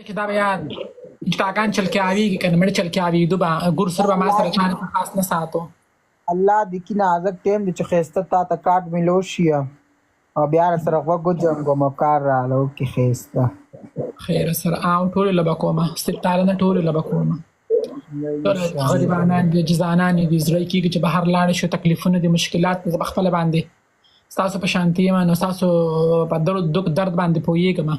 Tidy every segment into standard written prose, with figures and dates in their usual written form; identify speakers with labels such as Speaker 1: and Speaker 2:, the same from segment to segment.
Speaker 1: کې دا بیا ټاګان چل کې آویږي کنه مړ چل کې آویږي با ګور سر به ما سره چانه خاص نه ساتو
Speaker 2: الله دې کې نازک ټیم دې چې خسته تا ته کارت ملو شي او بیا سره وګو جنګو مکار رالو کې خسته
Speaker 1: خیر سره او ټول لبا کومه ستاره نه ټول لبا کومه غریبانان دي جزانان دي زړه کېږي چې بهر لاړ شو تکلیفونه دي مشکلات دي خپل باندې تاسو په شانتي ما نو تاسو په درد باندې پويګم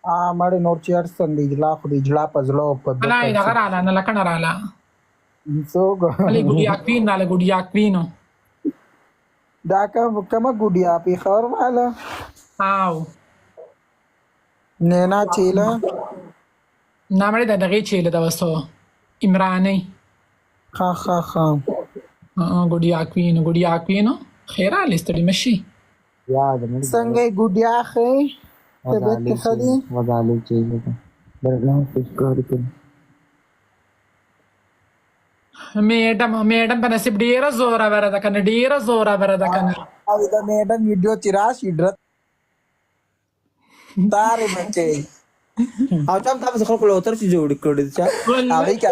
Speaker 2: مړ نور چیر څنګه اجلا خو اجلا پزلو په
Speaker 1: نه دا غراله نه لکه نه رااله
Speaker 2: سوګو
Speaker 1: علي ګډیا کوین نه ګډیا کوینو
Speaker 2: دا کومه ګډیا په خبر والا
Speaker 1: او
Speaker 2: نه چیلا
Speaker 1: نامړې د دغه چیله دا وسو عمراني
Speaker 2: خا
Speaker 1: ګډیا کوینو خیره لستړي مشي
Speaker 2: یاد څنګه ګډیا خې طبیعت کې خدي
Speaker 3: وځالې چیزه درنه فکر کوي
Speaker 1: میډم په نصیب ډیره زوره ورده کنه ډیره زوره ورده کنه
Speaker 2: او دا میډم ویډیو تیراشي درت دارې بچي
Speaker 3: او تاسو خلکو له تر چې جوړ کړی چې
Speaker 2: هغه کا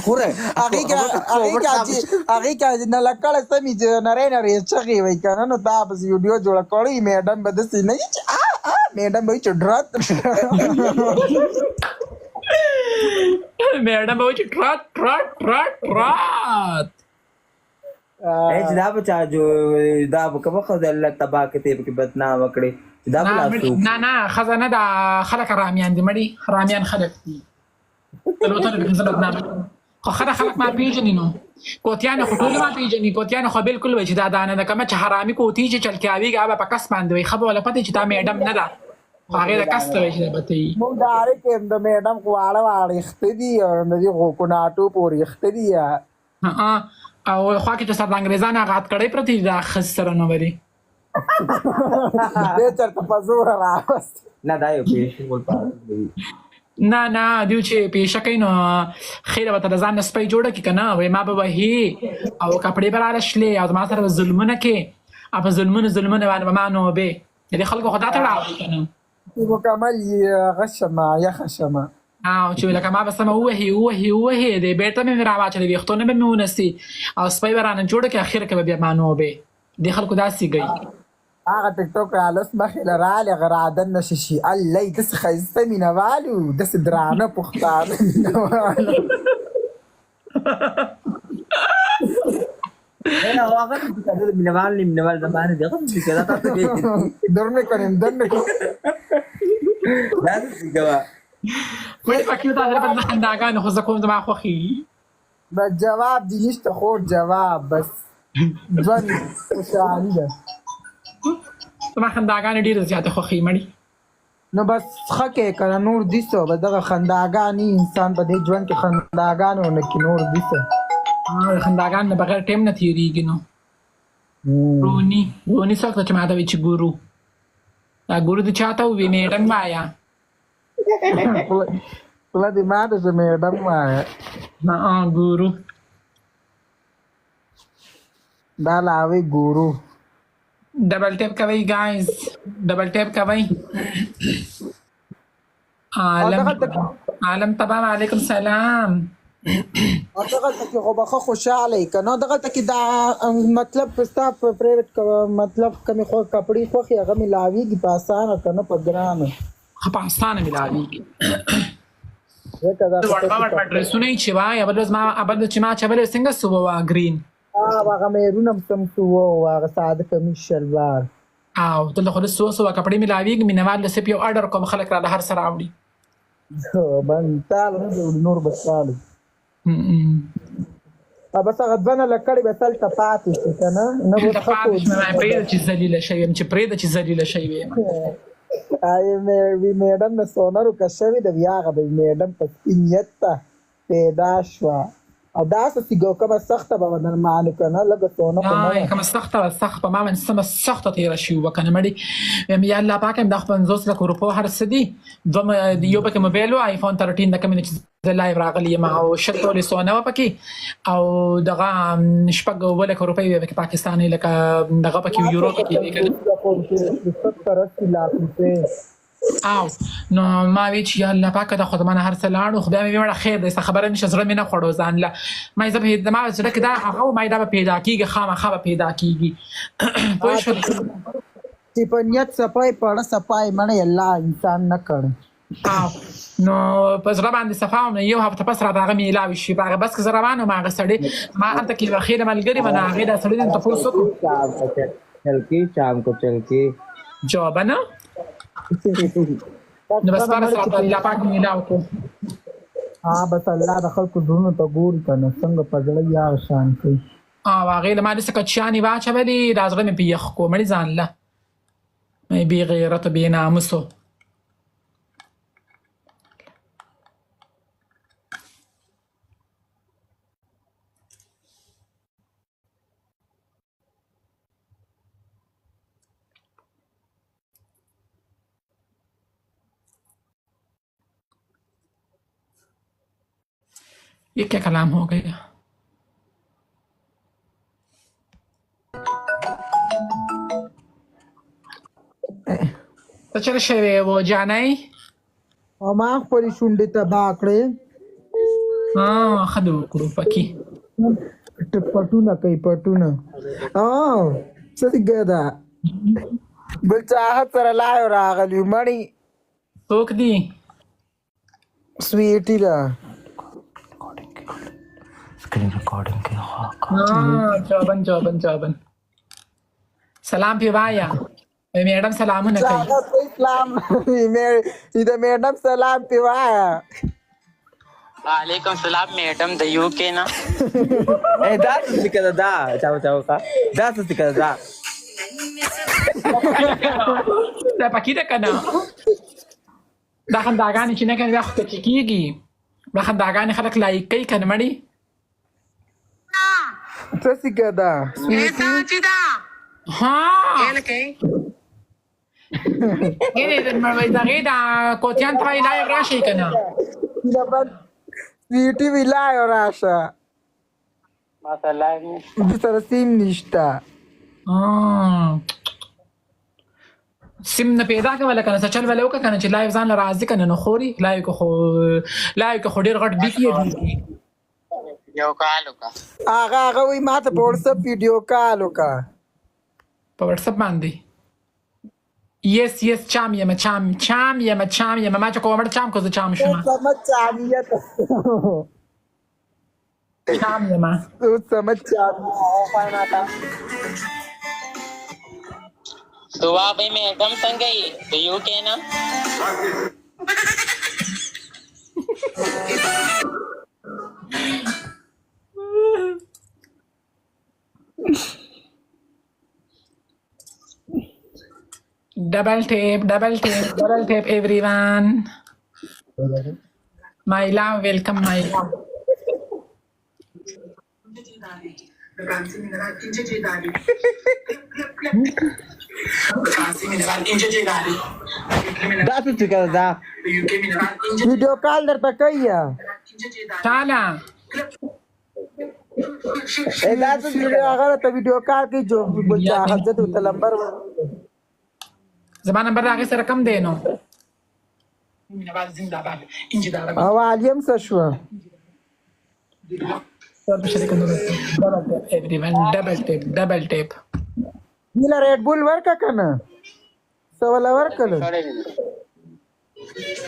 Speaker 2: خوره هغه کا نه لکړه سمې چې نری چغي وای کنه نو تاسو ویډیو جوړ کړی میډم بده سي نه میډم وای چې درت
Speaker 1: میډم وای چې ټرات
Speaker 3: اې دا بچا جو دا کومه خدای الله تبا کتاب کې بدنام وکړي دا بلاسو
Speaker 1: نه خزانه دا خلک رامیان دي مړي رامیان خلک دي تلوته به زبد نه خو خلک ما پیژنې نو کوتیان خو ټول ما پیژنې کوتیان خو بالکل وای چې دا دانه د کومه چې حرامي کوتی چې چل کې اویږي هغه په کس باندې وي خبره ولا پته چې دا میډم نه ده هغه د کس ته وي چې بته
Speaker 2: مونږ داري کې د میډم واړه اختدي او د کو ناټو پورې اختدي
Speaker 1: او خو کې چې سره انګريزانه غات کړي پرتی دا خسر نه وري
Speaker 2: دې چرته پزور راوست
Speaker 3: نه دا یو پیښ ول پاتې
Speaker 1: نه دیو چې پیښه کینو خیره وته ځان سپي جوړه کی کنه وای ما به وਹੀ او کپڑے براله شلې او ما سره ظلمونه کې اپ ظلمونه باندې ما نو به دې خلکو خدا ته راوي کنه
Speaker 2: وکمل غشما یا خشما
Speaker 1: او چې لکه ما بس ما وਹੀ دې بیرته مې راواچلې وختونه به مې ونسي او سپي برانه جوړه کې اخر کې به ما نو به دې خلکو داسي گئی
Speaker 2: هغه ټیک ټاک علس مخله رااله غرادن نشي الله دې خيسته مينوالو دې درانه پختانه مينوالو
Speaker 3: نه هغه چې مينوال زمانه دغه څه کړه تاسو کې
Speaker 2: درنه کوم دا
Speaker 3: څه کوي
Speaker 1: وای پکې دا درته خنداګان خو زکوم زما خوخي
Speaker 2: دا جواب دي نشته خو جواب بس ځوان خوشاله ده
Speaker 1: زما خنداګان ډیره زیاته خوخي مړي
Speaker 2: نو بس خکه کنه نور دیسو به دغه خنداګانی انسان په دې ژوند کې خنداګانو نه کې نور دیسو
Speaker 1: خنداګان نه بغیر ټیم نه تیریږي نو رونی څوک چې ماته وی چې ګورو دا ګورو د چاته وی میډم وایا
Speaker 2: پلا دې ماته چې میډم وایا
Speaker 1: نه ګورو
Speaker 2: دا لاوي ګورو
Speaker 1: ډبل ټیپ کوي گایز ډبل ټیپ کوي عالم تبا علیکم سلام
Speaker 2: دغه ته خو بخه خوشاله کنه دغه ته دا مطلب پستا پرایویټ مطلب کمی خو کپڑے خو هغه ملاویږي په اسانه کنه په ګرانه
Speaker 1: په اسانه ملاویږي
Speaker 2: دا
Speaker 1: ورته ډریسونه چې وای ابل چې ما چبل څنګه سووا گرین
Speaker 2: هغه مېرونه سم سووا هغه ساده کمی شلوار
Speaker 1: او دلته خو سووا کپڑے ملاویږي مینوال د سپیو آرډر کوم خلک را هر سره راوړي
Speaker 2: بنتال نور بسالو بس هغه ځنه لکړی به تل تپاتې کنه نه به
Speaker 1: خپل پرېد چې ذلیل شي چې ذلیل شي
Speaker 2: وي میډم نه سونرو کښوي د بیاغه به میډم په نیت پیدا شو او دا څه ګو کومه سخته به نرمانه کنه لګه سونه
Speaker 1: کومه سخته په ما من سم سخته تیر شي وکنه مړي یا الله پاک هم د 50 لک روپو هر سدي دوم یو پکې موبایل او آیفون 13 د کمنټ د لایو راغلی ما او شتول سونه پکې او دغه شپږ ولک روپۍ په پاکستاني لکه دغه پکې یورو پکې دي کنه
Speaker 2: 70 لاکھ روپے
Speaker 1: او نو ما وی چې یا الله پاک د خدمانه هر څه لاړو خدای مې وړه خیر دې خبره نشه زړه مې نه خوړو ځان له ما زه په ما زړه کې دا هغه ما دا پیدا کیږي خامخا پیدا کیږي پوه شو
Speaker 2: چې په نیت صفای پړه صفای مړ الله انسان نه کړ
Speaker 1: او نو پس را باندې صفاو نه یو هفته پس را دغه میلاوي شي هغه بس که زه روانو ما هغه سړی ما هلته کې خیر ملګری منه هغه دا سړی ته تاسو کو
Speaker 3: شام کو چل کے
Speaker 1: جواب نه نو بس پر سره الله پاک میلاو کو
Speaker 2: بس الله د خلکو دونو ته ګوري کنه څنګه پځړی یا شان کوي
Speaker 1: هغه له ما د سکچانی واچولې دا زړه مې پیخ کو مړي ځان له مې بی غیرت بی ناموسو ये क्या कलाम हो गया तो चल शवे वो जाना ही
Speaker 2: او ما خپل شونډې ته باکړې
Speaker 1: خدو کړو پکی
Speaker 2: پټونه کوي پټونه څه ګدا بل چاهت سره لایو راغلی مړی
Speaker 1: توک دی
Speaker 2: سویټی لا
Speaker 3: स्क्रीन रिकॉर्डिंग के
Speaker 1: جوابن سلام پی وایا میډم سلامونه کوي
Speaker 2: اسلام دې میډم سلام پی وایا
Speaker 4: वालेकुम सलाम मैडम द यूके ना
Speaker 3: ए دا څه کړه دا چاو کا دا څه کړه دا
Speaker 1: دا پکې ده کنه دا خنداګانې چې نه کنه وخت کې کیږي دا خنداګانې خلک لایک کوي کنه مړي
Speaker 2: څه څه دا
Speaker 1: ها یې د مړوي دا کوتیان پای لایو راشي کنه
Speaker 2: سویټی ویلایو راشه
Speaker 4: माशाल्लाह
Speaker 2: د سره سیم نشته
Speaker 1: سیم نه پیدا کوله کنه څه چل ولو کنه چې لایو ځان راځي کنه نو خوري لایو کو ډیر غټ بیکی
Speaker 4: वीडियो कॉल का
Speaker 2: هغه وی ماته په واتساپ ویډیو کال وکا
Speaker 1: په واتساپ باندې یس چام یم ما چې کومړ چام کو زه چام شوم
Speaker 2: سمجھ چامیت
Speaker 1: چام یم
Speaker 2: تو سمجھ چامیت
Speaker 4: दुआ भाई मैडम संग गई द यूके ना
Speaker 1: double tape everyone my love welcome my love
Speaker 3: دا څه کړه دا
Speaker 2: ویډیو کال درته کوي
Speaker 1: چالا
Speaker 2: دا څه هغه ته ویډیو کال کوي جو بچا حضرت ته نمبر
Speaker 1: زما نمبر هغه سره کم دی نو
Speaker 2: او علیم څه شو
Speaker 1: double tape
Speaker 2: نیلا ریډ بول ورکا کنه سوالا ورکل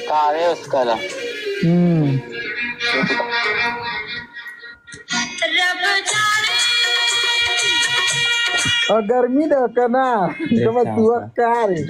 Speaker 4: कारे उसका ला
Speaker 2: और गर्मी दा कना तो बस वक्त आ रही